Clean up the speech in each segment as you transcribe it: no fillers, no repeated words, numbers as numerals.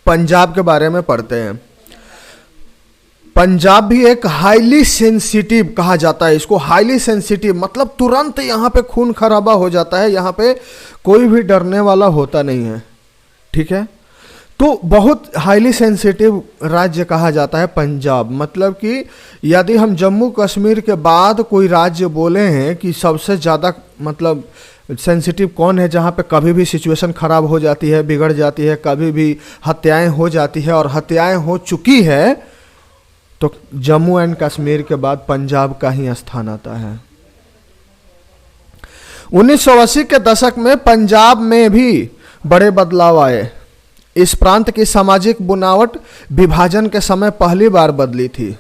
पंजाब के बारे में पढ़ते हैं। पंजाब भी एक हाईली सेंसिटिव कहा जाता है इसको, हाईली सेंसिटिव मतलब तुरंत यहाँ पे खून खराबा हो जाता है, यहाँ पे कोई भी डरने वाला होता नहीं है, ठीक है। तो बहुत हाईली सेंसिटिव राज्य कहा जाता है पंजाब। मतलब कि यदि हम जम्मू कश्मीर के बाद कोई राज्य बोले हैं कि सबसे ज़्यादा मतलब सेंसिटिव कौन है, जहाँ पे कभी भी सिचुएशन खराब हो जाती है, बिगड़ जाती है, कभी भी हत्याएं हो जाती है और हत्याएं हो चुकी है, तो जम्मू एंड कश्मीर के बाद पंजाब का ही स्थान आता है। 1980 के दशक में पंजाब में भी बड़े बदलाव आए। इस प्रांत की सामाजिक बुनावट विभाजन के समय पहली बार बदली थी।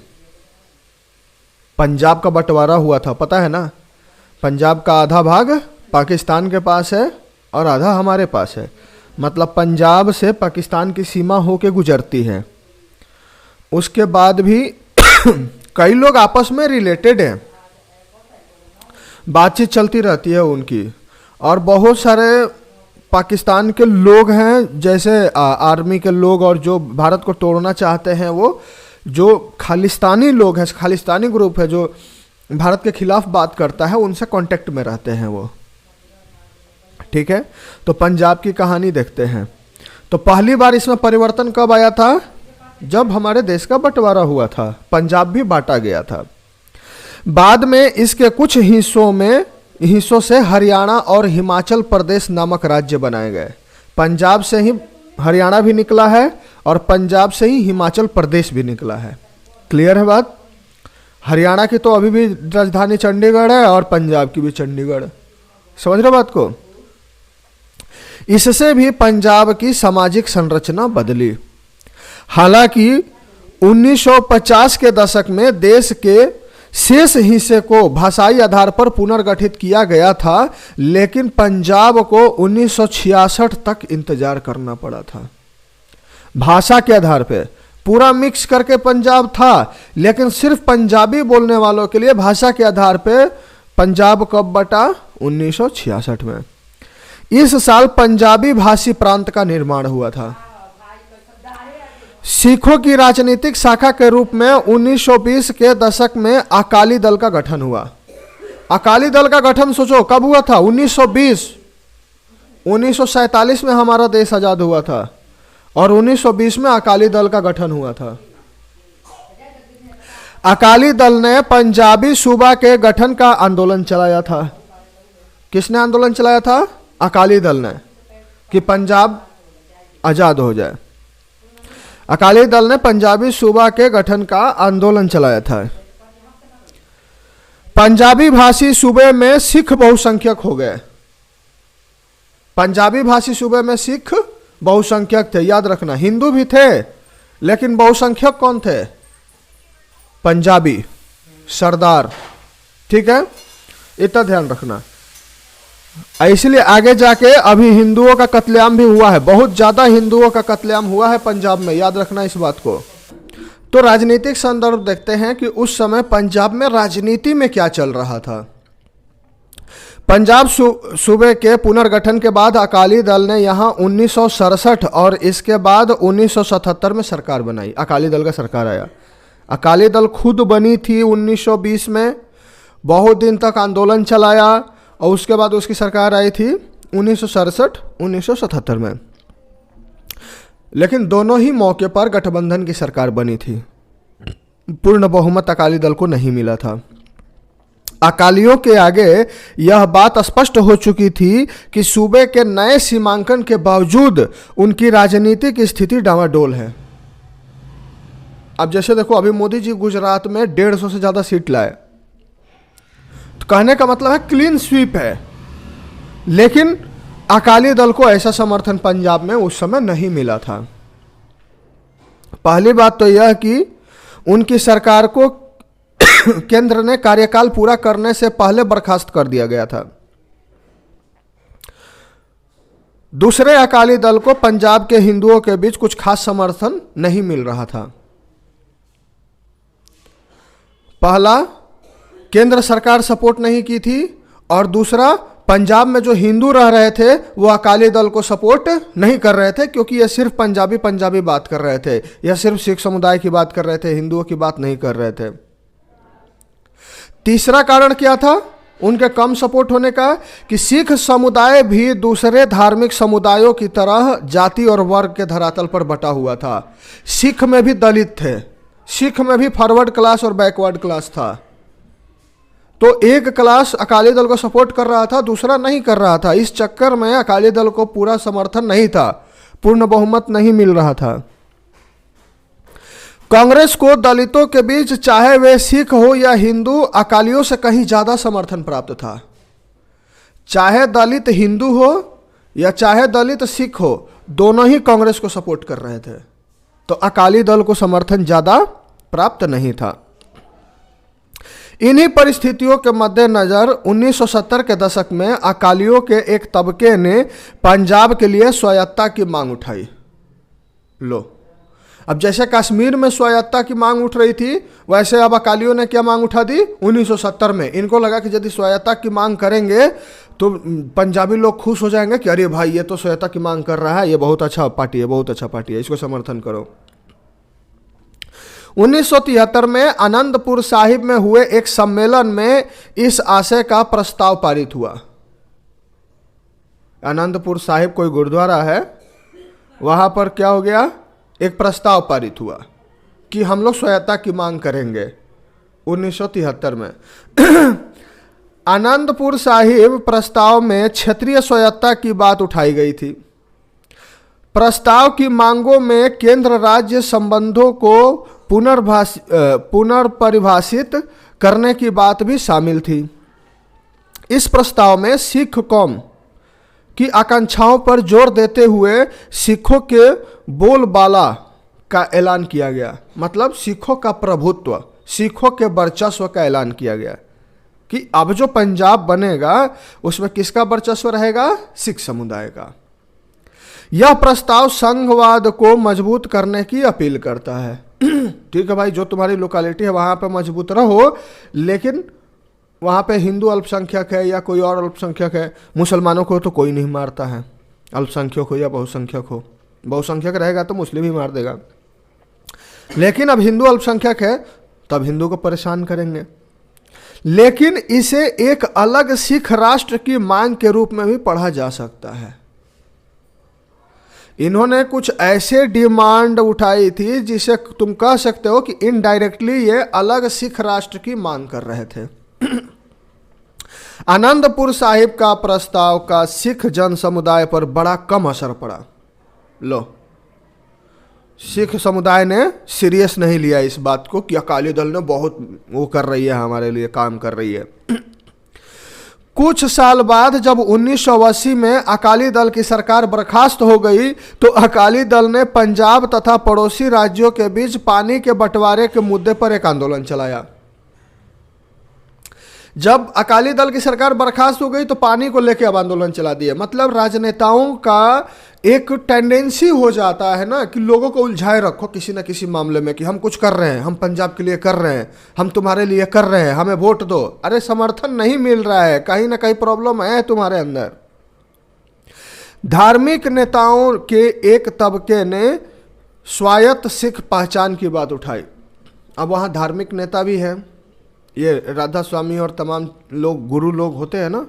पंजाब का बंटवारा हुआ था, पता है ना। पंजाब का आधा भाग पाकिस्तान के पास है और आधा हमारे पास है। मतलब पंजाब से पाकिस्तान की सीमा होके गुजरती है। उसके बाद भी कई लोग आपस में रिलेटेड हैं, बातचीत चलती रहती है उनकी। और बहुत सारे पाकिस्तान के लोग हैं, जैसे आर्मी के लोग, और जो भारत को तोड़ना चाहते हैं, वो जो खालिस्तानी लोग हैं, खालिस्तानी ग्रुप है जो भारत के खिलाफ बात करता है, उनसे कांटेक्ट में रहते हैं वो, ठीक है। तो पंजाब की कहानी देखते हैं। तो पहली बार इसमें परिवर्तन कब आया था? जब हमारे देश का बंटवारा हुआ था, पंजाब भी बांटा गया था। बाद में इसके कुछ हिस्सों से हरियाणा और हिमाचल प्रदेश नामक राज्य बनाए गए। पंजाब से ही हरियाणा भी निकला है और पंजाब से ही हिमाचल प्रदेश भी निकला है। क्लियर है बात? हरियाणा की तो अभी भी राजधानी चंडीगढ़ है और पंजाब की भी चंडीगढ़। समझ रहे बात को? इससे भी पंजाब की सामाजिक संरचना बदली। हालांकि 1950 के दशक में देश के शेष हिस्से को भाषाई आधार पर पुनर्गठित किया गया था, लेकिन पंजाब को 1966 तक इंतजार करना पड़ा था। भाषा के आधार पे पूरा मिक्स करके पंजाब था, लेकिन सिर्फ पंजाबी बोलने वालों के लिए भाषा के आधार पे पंजाब कब बटा? 1966 में। इस साल पंजाबी भाषी प्रांत का निर्माण हुआ था। सिखों की राजनीतिक शाखा के रूप में 1920 के दशक में अकाली दल का गठन हुआ। अकाली दल का गठन सोचो कब हुआ था? 1920। 1947 में हमारा देश आजाद हुआ था और 1920 में अकाली दल का गठन हुआ था। अकाली दल ने पंजाबी सूबा के गठन का आंदोलन चलाया था। किसने आंदोलन चलाया था? अकाली दल ने, कि पंजाब आजाद हो जाए। अकाली दल ने पंजाबी सूबा के गठन का आंदोलन चलाया था। पंजाबी भाषी सूबे में सिख बहुसंख्यक हो गए। पंजाबी भाषी सूबे में सिख बहुसंख्यक थे, याद रखना। हिंदू भी थे, लेकिन बहुसंख्यक कौन थे? पंजाबी सरदार, ठीक है, इतना ध्यान रखना। इसलिए आगे जाके अभी हिंदुओं का कत्लेआम भी हुआ है, बहुत ज्यादा हिंदुओं का कत्लेआम हुआ है पंजाब में, याद रखना इस बात को। तो राजनीतिक संदर्भ देखते हैं कि उस समय पंजाब में राजनीति में क्या चल रहा था। पंजाब सूबे के पुनर्गठन के बाद अकाली दल ने यहाँ 1967 और इसके बाद 1977 में सरकार बनाई। अकाली दल का सरकार आया। अकाली दल खुद बनी थी 1920 में, बहुत दिन तक आंदोलन चलाया और उसके बाद उसकी सरकार आई थी 1967-1977 में। लेकिन दोनों ही मौके पर गठबंधन की सरकार बनी थी। पूर्ण बहुमत अकाली दल को नहीं मिला था। अकालियों के आगे यह बात स्पष्ट हो चुकी थी कि सूबे के नए सीमांकन के बावजूद उनकी राजनीतिक स्थिति डामाडोल है। अब जैसे देखो, अभी मोदी जी गुजरात में 150 से ज्यादा सीट लाए, तो कहने का मतलब है क्लीन स्वीप है। लेकिन अकाली दल को ऐसा समर्थन पंजाब में उस समय नहीं मिला था। पहली बात तो यह कि उनकी सरकार को केंद्र ने कार्यकाल पूरा करने से पहले बर्खास्त कर दिया गया था। दूसरे, अकाली दल को पंजाब के हिंदुओं के बीच कुछ खास समर्थन नहीं मिल रहा था। पहला, केंद्र सरकार सपोर्ट नहीं की थी, और दूसरा, पंजाब में जो हिंदू रह रहे थे वो अकाली दल को सपोर्ट नहीं कर रहे थे, क्योंकि ये सिर्फ पंजाबी बात कर रहे थे, या सिर्फ सिख समुदाय की बात कर रहे थे, हिंदुओं की बात नहीं कर रहे थे। तीसरा कारण क्या था उनके कम सपोर्ट होने का? कि सिख समुदाय भी दूसरे धार्मिक समुदायों की तरह जाति और वर्ग के धरातल पर बटा हुआ था। सिख में भी दलित थे, सिख में भी फॉरवर्ड क्लास और बैकवर्ड क्लास था। तो एक क्लास अकाली दल को सपोर्ट कर रहा था, दूसरा नहीं कर रहा था। इस चक्कर में अकाली दल को पूरा समर्थन नहीं था, पूर्ण बहुमत नहीं मिल रहा था। कांग्रेस को दलितों के बीच, चाहे वे सिख हो या हिंदू, अकालियों से कहीं ज्यादा समर्थन प्राप्त था। चाहे दलित हिंदू हो या चाहे दलित सिख हो, दोनों ही कांग्रेस को सपोर्ट कर रहे थे। तो अकाली दल को समर्थन ज्यादा प्राप्त नहीं था। इन्हीं परिस्थितियों के मद्देनजर 1970 के दशक में अकालियों के एक तबके ने पंजाब के लिए स्वायत्तता की मांग उठाई। लो, अब जैसे कश्मीर में स्वायत्तता की मांग उठ रही थी, वैसे अब अकालियों ने क्या मांग उठा दी 1970 में। इनको लगा कि यदि स्वायत्तता की मांग करेंगे तो पंजाबी लोग खुश हो जाएंगे कि अरे भाई ये तो स्वायत्तता की मांग कर रहा है, ये बहुत अच्छा पार्टी है, बहुत अच्छा पार्टी है, इसको समर्थन करो। 1973 में आनंदपुर साहिब में हुए एक सम्मेलन में इस आशय का प्रस्ताव पारित हुआ। आनंदपुर साहिब कोई गुरुद्वारा है, वहां पर क्या हो गया, एक प्रस्ताव पारित हुआ कि हम लोग स्वायत्तता की मांग करेंगे 1973 में। आनंदपुर साहिब प्रस्ताव में क्षेत्रीय स्वायत्तता की बात उठाई गई थी। प्रस्ताव की मांगों में केंद्र राज्य संबंधों को पुनर्परिभाषित करने की बात भी शामिल थी। इस प्रस्ताव में सिख कौम की आकांक्षाओं पर जोर देते हुए सिखों के बोलबाला का ऐलान किया गया। मतलब सिखों का प्रभुत्व, सिखों के वर्चस्व का ऐलान किया गया कि अब जो पंजाब बनेगा उसमें किसका वर्चस्व रहेगा, सिख समुदाय का। यह प्रस्ताव संघवाद को मजबूत करने की अपील करता है। ठीक है भाई, जो तुम्हारी लोकेलिटी है वहां पर मजबूत रहो, लेकिन वहाँ पे हिंदू अल्पसंख्यक है या कोई और अल्पसंख्यक है, मुसलमानों को तो कोई नहीं मारता है, अल्पसंख्यक हो या बहुसंख्यक हो। बहुसंख्यक रहेगा तो मुस्लिम ही मार देगा, लेकिन अब हिंदू अल्पसंख्यक है तब हिंदू को परेशान करेंगे। लेकिन इसे एक अलग सिख राष्ट्र की मांग के रूप में भी पढ़ा जा सकता है। इन्होंने कुछ ऐसे डिमांड उठाई थी जिसे तुम कह सकते हो कि इनडायरेक्टली ये अलग सिख राष्ट्र की मांग कर रहे थे। आनंदपुर साहिब का प्रस्ताव का सिख जन समुदाय पर बड़ा कम असर पड़ा। लो, सिख समुदाय ने सीरियस नहीं लिया इस बात को कि अकाली दल ने बहुत वो कर रही है, हमारे लिए काम कर रही है। कुछ साल बाद जब 1980 में अकाली दल की सरकार बर्खास्त हो गई तो अकाली दल ने पंजाब तथा पड़ोसी राज्यों के बीच पानी के बंटवारे के मुद्दे पर एक आंदोलन चलाया। जब अकाली दल की सरकार बर्खास्त हो गई तो पानी को लेकर अब आंदोलन चला दिए। मतलब राजनेताओं का एक टेंडेंसी हो जाता है ना कि लोगों को उलझाए रखो किसी न किसी मामले में कि हम कुछ कर रहे हैं, हम पंजाब के लिए कर रहे हैं, हम तुम्हारे लिए कर रहे हैं, हमें वोट दो। अरे समर्थन नहीं मिल रहा है, कहीं ना कहीं प्रॉब्लम है तुम्हारे अंदर। धार्मिक नेताओं के एक तबके ने स्वायत्त सिख पहचान की बात उठाई। अब वहाँ धार्मिक नेता भी हैं, ये राधा स्वामी और तमाम लोग गुरु लोग होते हैं ना,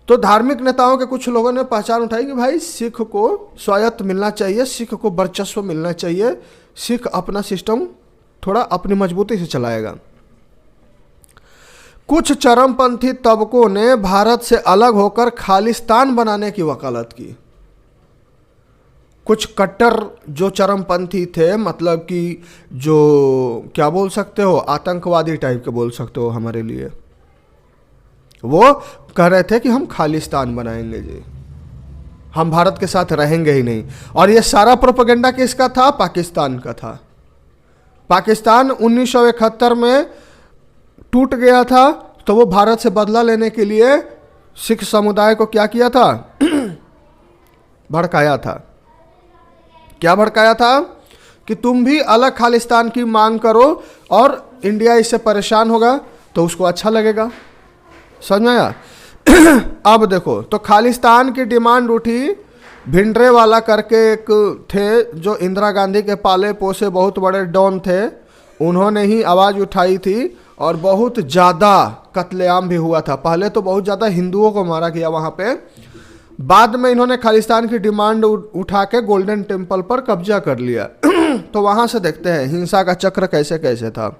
तो धार्मिक नेताओं के कुछ लोगों ने पहचान उठाई कि भाई सिख को स्वायत्त मिलना चाहिए, सिख को वर्चस्व मिलना चाहिए, सिख अपना सिस्टम थोड़ा अपनी मजबूती से चलाएगा। कुछ चरमपंथी तबकों ने भारत से अलग होकर खालिस्तान बनाने की वकालत की। कुछ कट्टर जो चरमपंथी थे, मतलब कि जो क्या बोल सकते हो, आतंकवादी टाइप के बोल सकते हो हमारे लिए, वो कह रहे थे कि हम खालिस्तान बनाएंगे जी, हम भारत के साथ रहेंगे ही नहीं। और ये सारा प्रोपेगेंडा किसका था, पाकिस्तान का था। पाकिस्तान 1971 में टूट गया था तो वो भारत से बदला लेने के लिए सिख समुदाय को क्या किया था, भड़काया था। क्या भड़काया था कि तुम भी अलग खालिस्तान की मांग करो और इंडिया इससे परेशान होगा तो उसको अच्छा लगेगा। समझ में आया? अब देखो, तो खालिस्तान की डिमांड उठी। भिंडरेवाला करके एक थे जो इंदिरा गांधी के पाले पोसे बहुत बड़े डॉन थे, उन्होंने ही आवाज़ उठाई थी और बहुत ज़्यादा कत्लेआम भी हुआ था। पहले तो बहुत ज़्यादा हिंदुओं को मारा गया वहाँ पे, बाद में इन्होंने खालिस्तान की डिमांड उठा के गोल्डन टेम्पल पर कब्जा कर लिया। तो वहाँ से देखते हैं हिंसा का चक्र कैसे कैसे था।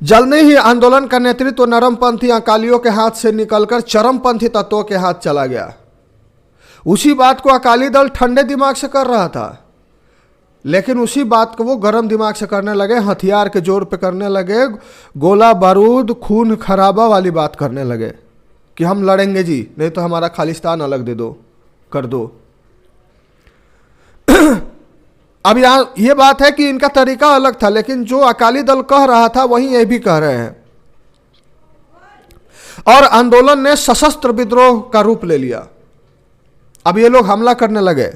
जल्दी ही आंदोलन का नेतृत्व नरमपंथी अकालियों के हाथ से निकलकर चरमपंथी तत्वों के हाथ चला गया। उसी बात को अकाली दल ठंडे दिमाग से कर रहा था, लेकिन उसी बात को वो गर्म दिमाग से करने लगे, हथियार के जोर पे करने लगे, गोला बारूद खून खराबा वाली बात करने लगे कि हम लड़ेंगे जी, नहीं तो हमारा खालिस्तान अलग दे दो, कर दो। अब यहाँ ये बात है कि इनका तरीका अलग था, लेकिन जो अकाली दल कह रहा था वही ये भी कह रहे हैं, और आंदोलन ने सशस्त्र विद्रोह का रूप ले लिया। अब ये लोग हमला करने लगे।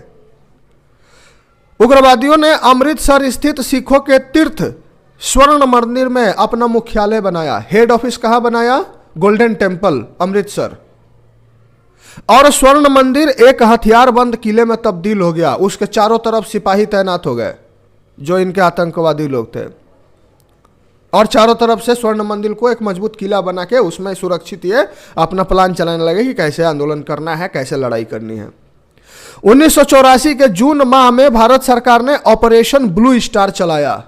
उग्रवादियों ने अमृतसर स्थित सिखों के तीर्थ स्वर्ण मंदिर में अपना मुख्यालय बनाया। हेड ऑफिस कहाँ बनाया? Golden temple, Amritsar. और स्वर्ण मंदिर एक हथियारबंद किले में तब्दील हो गया। उसके चारों तरफ सिपाही तैनात हो गए जो इनके आतंकवादी लोग थे, और चारों तरफ से स्वर्ण मंदिर को एक मजबूत किला बना के उसमें सुरक्षित ये अपना प्लान चलाने लगे कि कैसे आंदोलन करना है, कैसे लड़ाई करनी है। 1984 के जून माह में भारत सरकार ने ऑपरेशन ब्लू स्टार चलाया।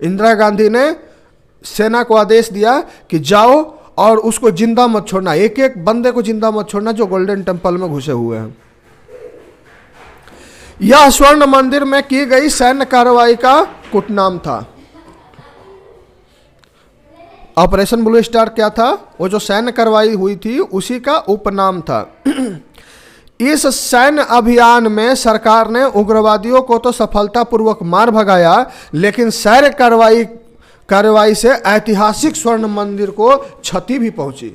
इंदिरा गांधी ने सेना को आदेश दिया कि जाओ और उसको जिंदा मत छोड़ना, एक एक बंदे को जिंदा मत छोड़ना जो गोल्डन टेम्पल में घुसे हुए हैं। यह स्वर्ण मंदिर में की गई सैन्य कार्रवाई का कुटनाम था। ऑपरेशन ब्लू स्टार क्या था? वो जो सैन्य कार्रवाई हुई थी उसी का उपनाम था। इस सैन्य अभियान में सरकार ने उग्रवादियों को तो सफलतापूर्वक मार भगाया, लेकिन सैन्य कार्रवाई से ऐतिहासिक स्वर्ण मंदिर को क्षति भी पहुंची।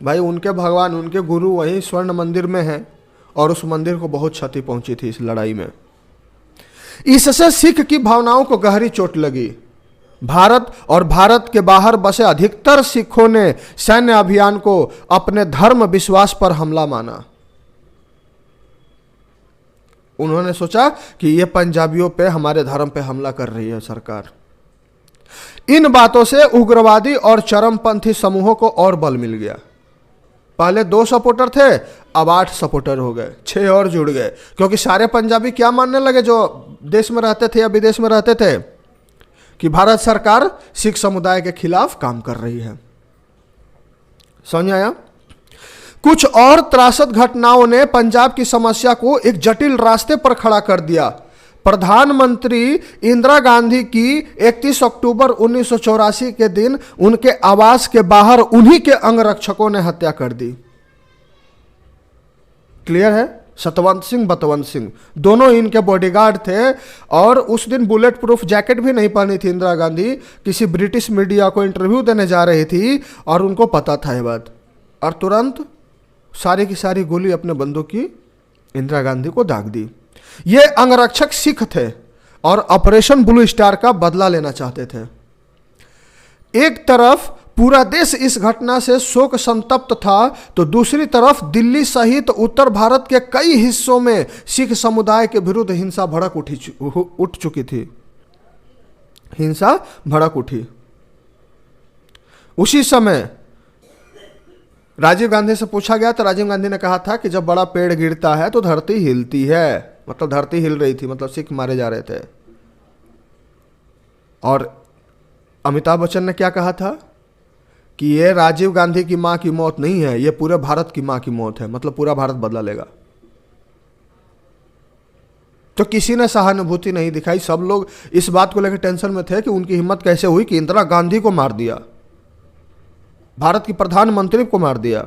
भाई उनके भगवान, उनके गुरु वही स्वर्ण मंदिर में हैं, और उस मंदिर को बहुत क्षति पहुंची थी इस लड़ाई में। इससे सिख की भावनाओं को गहरी चोट लगी। भारत और भारत के बाहर बसे अधिकतर सिखों ने सैन्य अभियान को अपने धर्म विश्वास पर हमला माना। उन्होंने सोचा कि ये पंजाबियों पे, हमारे धर्म पे हमला कर रही है सरकार। इन बातों से उग्रवादी और चरमपंथी समूहों को और बल मिल गया। पहले 2 सपोर्टर थे, अब 8 सपोर्टर हो गए, 6 और जुड़ गए, क्योंकि सारे पंजाबी क्या मानने लगे जो देश में रहते थे या विदेश में रहते थे कि भारत सरकार सिख समुदाय के खिलाफ काम कर रही है। समझ आया? कुछ और त्रासद घटनाओं ने पंजाब की समस्या को एक जटिल रास्ते पर खड़ा कर दिया। प्रधानमंत्री इंदिरा गांधी की 31 अक्टूबर 1984 के दिन उनके आवास के बाहर उन्हीं के अंगरक्षकों ने हत्या कर दी। क्लियर है? सतवंत सिंह, बतवंत सिंह दोनों इनके बॉडीगार्ड थे, और उस दिन बुलेट प्रूफ जैकेट भी नहीं पहनी थी इंदिरा गांधी। किसी ब्रिटिश मीडिया को इंटरव्यू देने जा रही थी और उनको पता था ये बात, और तुरंत सारी की सारी गोली अपने बंदूक की इंदिरा गांधी को दाग दी। ये अंगरक्षक सिख थे और ऑपरेशन ब्लू स्टार का बदला लेना चाहते थे। एक तरफ पूरा देश इस घटना से शोक संतप्त था, तो दूसरी तरफ दिल्ली सहित उत्तर भारत के कई हिस्सों में सिख समुदाय के विरुद्ध हिंसा भड़क उठ चुकी थी। हिंसा भड़क उठी। उसी समय राजीव गांधी से पूछा गया तो राजीव गांधी ने कहा था कि जब बड़ा पेड़ गिरता है तो धरती हिलती है, मतलब धरती हिल रही थी, मतलब सिख मारे जा रहे थे। और अमिताभ बच्चन ने क्या कहा था कि ये राजीव गांधी की मां की मौत नहीं है, ये पूरे भारत की मां की मौत है, मतलब पूरा भारत बदला लेगा। तो किसी ने सहानुभूति नहीं दिखाई। सब लोग इस बात को लेकर टेंशन में थे कि उनकी हिम्मत कैसे हुई कि इंदिरा गांधी को मार दिया, भारत की प्रधानमंत्री को मार दिया।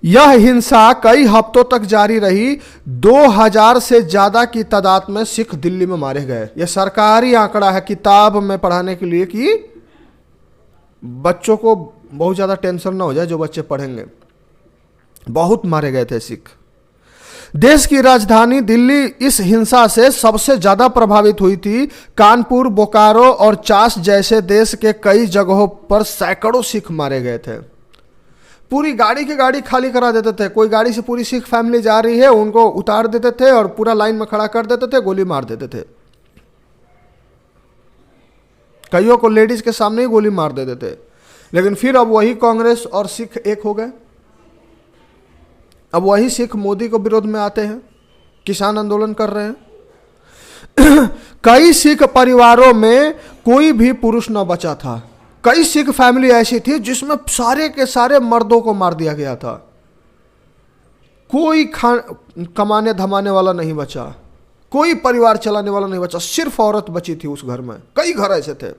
यह हिंसा कई हफ्तों तक जारी रही। 2000 से ज्यादा की तादाद में सिख दिल्ली में मारे गए। यह सरकारी आंकड़ा है, किताब में पढ़ाने के लिए, कि बच्चों को बहुत ज्यादा टेंशन ना हो जाए जो बच्चे पढ़ेंगे। बहुत मारे गए थे सिख। देश की राजधानी दिल्ली इस हिंसा से सबसे ज्यादा प्रभावित हुई थी। कानपुर, बोकारो और चास जैसे देश के कई जगहों पर सैकड़ों सिख मारे गए थे। पूरी गाड़ी की गाड़ी खाली करा देते थे। कोई गाड़ी से पूरी सिख फैमिली जा रही है, उनको उतार देते थे और पूरा लाइन में खड़ा कर देते थे, गोली मार देते थे। कईयों को लेडीज के सामने ही गोली मार देते थे। लेकिन फिर अब वही कांग्रेस और सिख एक हो गए। अब वही सिख मोदी को विरोध में आते हैं, किसान आंदोलन कर रहे हैं। कई सिख परिवारों में कोई भी पुरुष न बचा था। कई सिख फैमिली ऐसी थी जिसमें सारे के सारे मर्दों को मार दिया गया था। कोई कमाने धमाने वाला नहीं बचा, कोई परिवार चलाने वाला नहीं बचा, सिर्फ औरत बची थी उस घर में। कई घर ऐसे थे।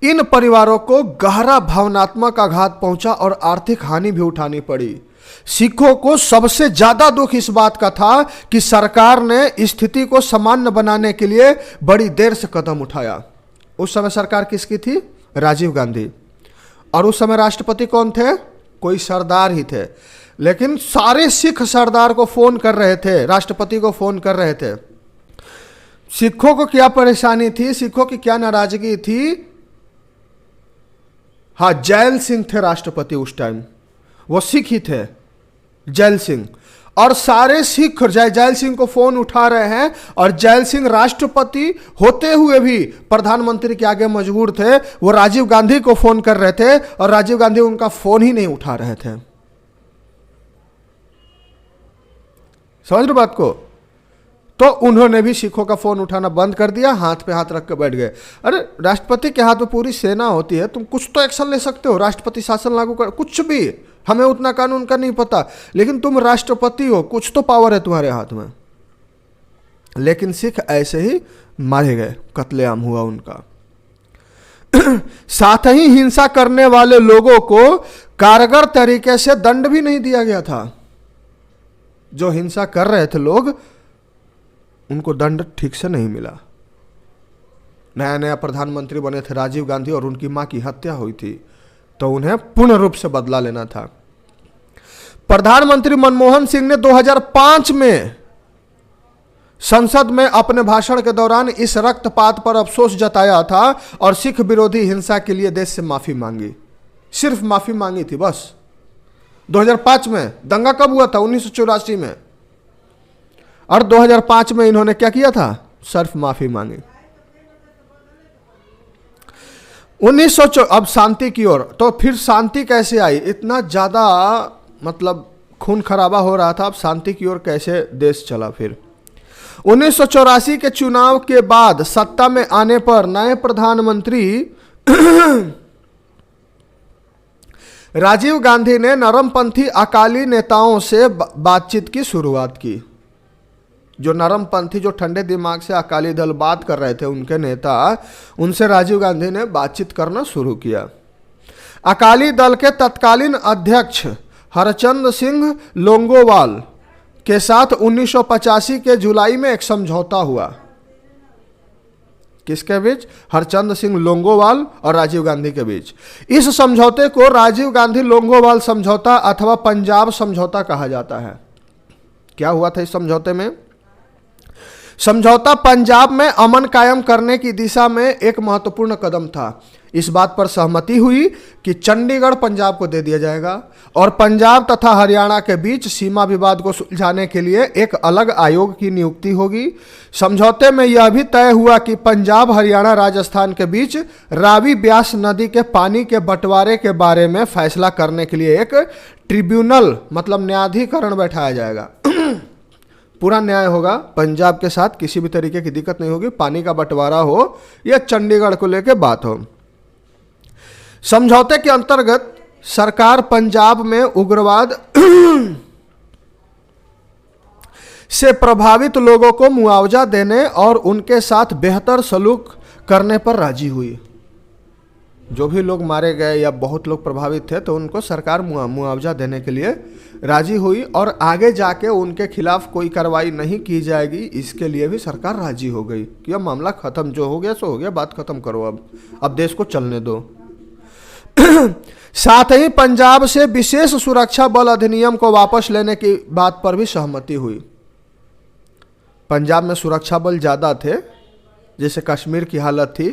इन परिवारों को गहरा भावनात्मक आघात पहुंचा और आर्थिक हानि भी उठानी पड़ी। सिखों को सबसे ज्यादा दुख इस बात का था कि सरकार ने स्थिति को सामान्य बनाने के लिए बड़ी देर से कदम उठाया। उस समय सरकार किसकी थी? राजीव गांधी। और उस समय राष्ट्रपति कौन थे? कोई सरदार ही थे। लेकिन सारे सिख सरदार को फोन कर रहे थे, राष्ट्रपति को फोन कर रहे थे। सिखों को क्या परेशानी थी, सिखों की क्या नाराजगी थी? हाँ, जैल सिंह थे राष्ट्रपति उस टाइम, वो सिख ही थे, जैल सिंह। और सारे सिख जैल सिंह को फोन उठा रहे हैं और जैल सिंह राष्ट्रपति होते हुए भी प्रधानमंत्री के आगे मजबूर थे। वो राजीव गांधी को फोन कर रहे थे और राजीव गांधी उनका फोन ही नहीं उठा रहे थे। समझ रहे बात को? तो उन्होंने भी सिखों का फोन उठाना बंद कर दिया, हाथ पे हाथ रख के बैठ गए। अरे राष्ट्रपति के हाथ में पूरी सेना होती है, तुम कुछ तो एक्शन ले सकते हो, राष्ट्रपति शासन लागू कर, कुछ भी। हमें उतना कानून का नहीं पता, लेकिन तुम राष्ट्रपति हो, कुछ तो पावर है तुम्हारे हाथ में। लेकिन सिख ऐसे ही मारे गए, कत्लेआम हुआ उनका। साथ ही हिंसा करने वाले लोगों को कारगर तरीके से दंड भी नहीं दिया गया था। जो हिंसा कर रहे थे लोग, उनको दंड ठीक से नहीं मिला। नया नया प्रधानमंत्री बने थे राजीव गांधी और उनकी मां की हत्या हुई थी, तो उन्हें पूर्ण रूप से बदला लेना था। प्रधानमंत्री मनमोहन सिंह ने 2005 में संसद में अपने भाषण के दौरान इस रक्तपात पर अफसोस जताया था और सिख विरोधी हिंसा के लिए देश से माफी मांगी। सिर्फ माफी मांगी थी बस। 2005 में दंगा कब हुआ था? 1984 में। और 2005 में इन्होंने क्या किया था? सिर्फ माफी मांगी। 1900 अब शांति की ओर। तो फिर शांति कैसे आई? इतना ज्यादा मतलब खून खराबा हो रहा था, अब शांति की ओर कैसे देश चला? फिर 1984 के चुनाव के बाद सत्ता में आने पर नए प्रधानमंत्री राजीव गांधी ने नरमपंथी अकाली नेताओं से बातचीत की शुरुआत की। जो नरमपंथी, जो ठंडे दिमाग से अकाली दल बात कर रहे थे, उनके नेता, उनसे राजीव गांधी ने बातचीत करना शुरू किया। अकाली दल के तत्कालीन अध्यक्ष हरचंद सिंह लोंगोवाल के साथ 1985 के जुलाई में एक समझौता हुआ। किसके बीच? हरचंद सिंह लोंगोवाल और राजीव गांधी के बीच। इस समझौते को राजीव गांधी लोंगोवाल समझौता अथवा पंजाब समझौता कहा जाता है। क्या हुआ था इस समझौते में? समझौता पंजाब में अमन कायम करने की दिशा में एक महत्वपूर्ण कदम था। इस बात पर सहमति हुई कि चंडीगढ़ पंजाब को दे दिया जाएगा और पंजाब तथा हरियाणा के बीच सीमा विवाद को सुलझाने के लिए एक अलग आयोग की नियुक्ति होगी। समझौते में यह भी तय हुआ कि पंजाब, हरियाणा, राजस्थान के बीच रावी ब्यास नदी के पानी के बंटवारे के बारे में फैसला करने के लिए एक ट्रिब्यूनल मतलब न्यायाधिकरण बैठाया जाएगा। पूरा न्याय होगा, पंजाब के साथ किसी भी तरीके की दिक्कत नहीं होगी। पानी का बंटवारा हो या चंडीगढ़ को लेकर बात हो। समझौते के अंतर्गत सरकार पंजाब में उग्रवाद से प्रभावित लोगों को मुआवजा देने और उनके साथ बेहतर सलूक करने पर राजी हुई। जो भी लोग मारे गए या बहुत लोग प्रभावित थे, तो उनको सरकार मुआवजा देने के लिए राजी हुई और आगे जाके उनके खिलाफ कोई कार्रवाई नहीं की जाएगी, इसके लिए भी सरकार राजी हो गई कि अब मामला खत्म, जो हो गया सो हो गया, बात खत्म करो, अब देश को चलने दो। साथ ही पंजाब से विशेष सुरक्षा बल अधिनियम को वापस लेने की बात पर भी सहमति हुई। पंजाब में सुरक्षा बल ज़्यादा थे, जैसे कश्मीर की हालत थी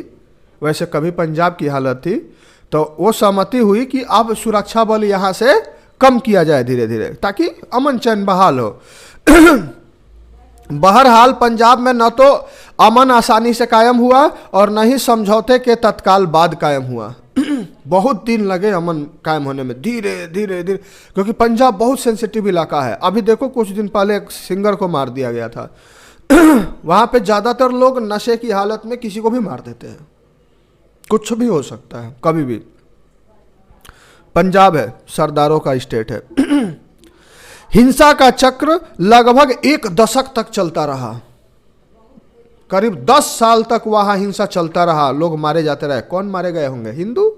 वैसे कभी पंजाब की हालत थी, तो वो सहमति हुई कि अब सुरक्षा बल यहाँ से कम किया जाए धीरे धीरे, ताकि अमन चैन बहाल हो। बहरहाल पंजाब में न तो अमन आसानी से कायम हुआ और न ही समझौते के तत्काल बाद कायम हुआ। बहुत दिन लगे अमन कायम होने में, धीरे धीरे धीरे, क्योंकि पंजाब बहुत सेंसिटिव इलाका है। अभी देखो कुछ दिन पहले एक सिंगर को मार दिया गया था। वहाँ पे ज़्यादातर लोग नशे की हालत में किसी को भी मार देते हैं, कुछ भी हो सकता है कभी भी। पंजाब है, सरदारों का स्टेट है। हिंसा का चक्र लगभग 1 दशक तक चलता रहा। करीब 10 साल तक वहां हिंसा चलता रहा, लोग मारे जाते रहे। कौन मारे गए होंगे? हिंदू।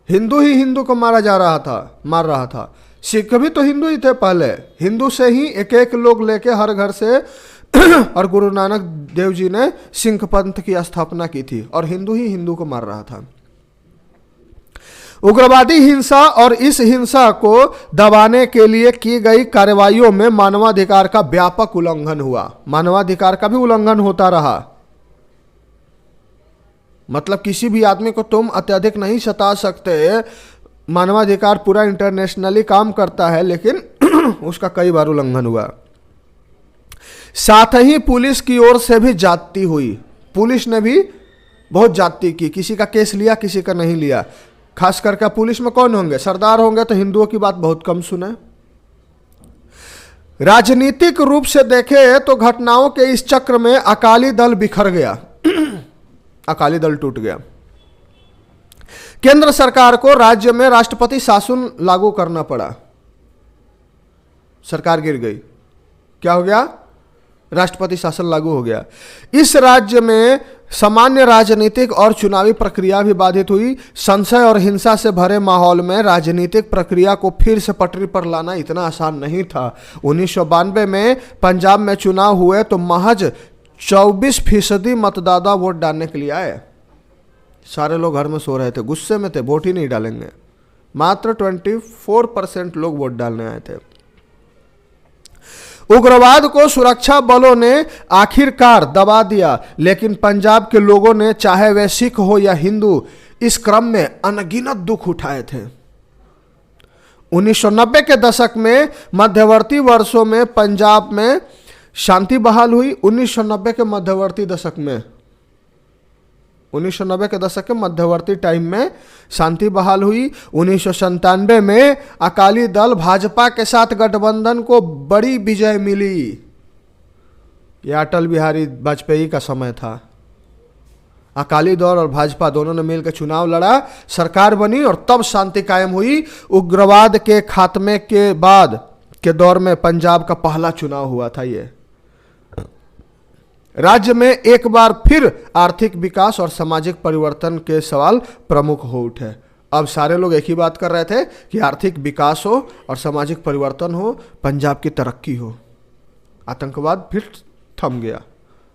हिंदू ही हिंदू को मार रहा था। सिख भी तो हिंदू ही थे पहले। हिंदू से ही एक एक लोग लेके हर घर से और गुरु नानक देव जी ने सिख पंथ की स्थापना की थी, और हिंदू ही हिंदू को मार रहा था। उग्रवादी हिंसा और इस हिंसा को दबाने के लिए की गई कार्रवाइयों में मानवाधिकार का व्यापक उल्लंघन हुआ। मानवाधिकार का भी उल्लंघन होता रहा। मतलब किसी भी आदमी को तुम अत्यधिक नहीं सता सकते। मानवाधिकार पूरा इंटरनेशनली काम करता है, लेकिन उसका कई बार उल्लंघन हुआ। साथ ही पुलिस की ओर से भी ज्यादती हुई। पुलिस ने भी बहुत ज्यादती की, किसी का केस लिया, किसी का नहीं लिया। खास करके पुलिस में कौन होंगे? सरदार होंगे, तो हिंदुओं की बात बहुत कम सुने। राजनीतिक रूप से देखे तो घटनाओं के इस चक्र में अकाली दल बिखर गया। अकाली दल टूट गया। केंद्र सरकार को राज्य में राष्ट्रपति शासन लागू करना पड़ा। सरकार गिर गई। क्या हो गया? राष्ट्रपति शासन लागू हो गया। इस राज्य में सामान्य राजनीतिक और चुनावी प्रक्रिया भी बाधित हुई। संशय और हिंसा से भरे माहौल में राजनीतिक प्रक्रिया को फिर से पटरी पर लाना इतना आसान नहीं था। 1992 में पंजाब में चुनाव हुए तो महज 24% मतदाता वोट डालने के लिए आए। सारे लोग घर में सो रहे थे, गुस्से में थे, वोट ही नहीं डालेंगे। मात्र 24% लोग वोट डालने आए थे। उग्रवाद को सुरक्षा बलों ने आखिरकार दबा दिया, लेकिन पंजाब के लोगों ने, चाहे वे सिख हो या हिंदू, इस क्रम में अनगिनत दुख उठाए थे। 1990 के दशक में मध्यवर्ती वर्षों में पंजाब में शांति बहाल हुई। 1990 के मध्यवर्ती दशक में 1990 के दशक के मध्यवर्ती टाइम में शांति बहाल हुई। 1997 में अकाली दल भाजपा के साथ गठबंधन को बड़ी विजय मिली। यह अटल बिहारी वाजपेयी का समय था। अकाली दल और भाजपा दोनों ने मिलकर चुनाव लड़ा, सरकार बनी और तब शांति कायम हुई। उग्रवाद के खात्मे के बाद के दौर में पंजाब का पहला चुनाव हुआ था। ये राज्य में एक बार फिर आर्थिक विकास और सामाजिक परिवर्तन के सवाल प्रमुख हो उठे। अब सारे लोग एक ही बात कर रहे थे कि आर्थिक विकास हो और सामाजिक परिवर्तन हो, पंजाब की तरक्की हो। आतंकवाद फिर थम गया।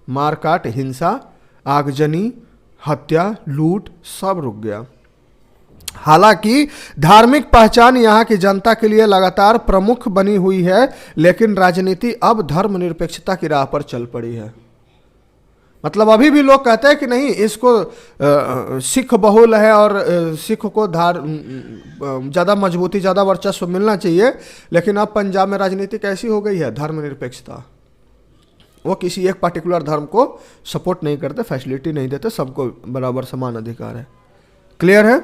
मारकाट, हिंसा, आगजनी, हत्या, लूट सब रुक गया। हालांकि धार्मिक पहचान यहाँ की जनता के लिए लगातार प्रमुख बनी हुई है, लेकिन राजनीति अब धर्मनिरपेक्षता की राह पर चल पड़ी है। मतलब अभी भी लोग कहते हैं कि नहीं, इसको सिख बहुल है और सिख को ज़्यादा मजबूती, ज़्यादा वर्चस्व मिलना चाहिए। लेकिन अब पंजाब में राजनीति कैसी हो गई है? धर्मनिरपेक्षता। वो किसी एक पर्टिकुलर धर्म को सपोर्ट नहीं करते, फैसिलिटी नहीं देते, सबको बराबर समान अधिकार है। क्लियर है?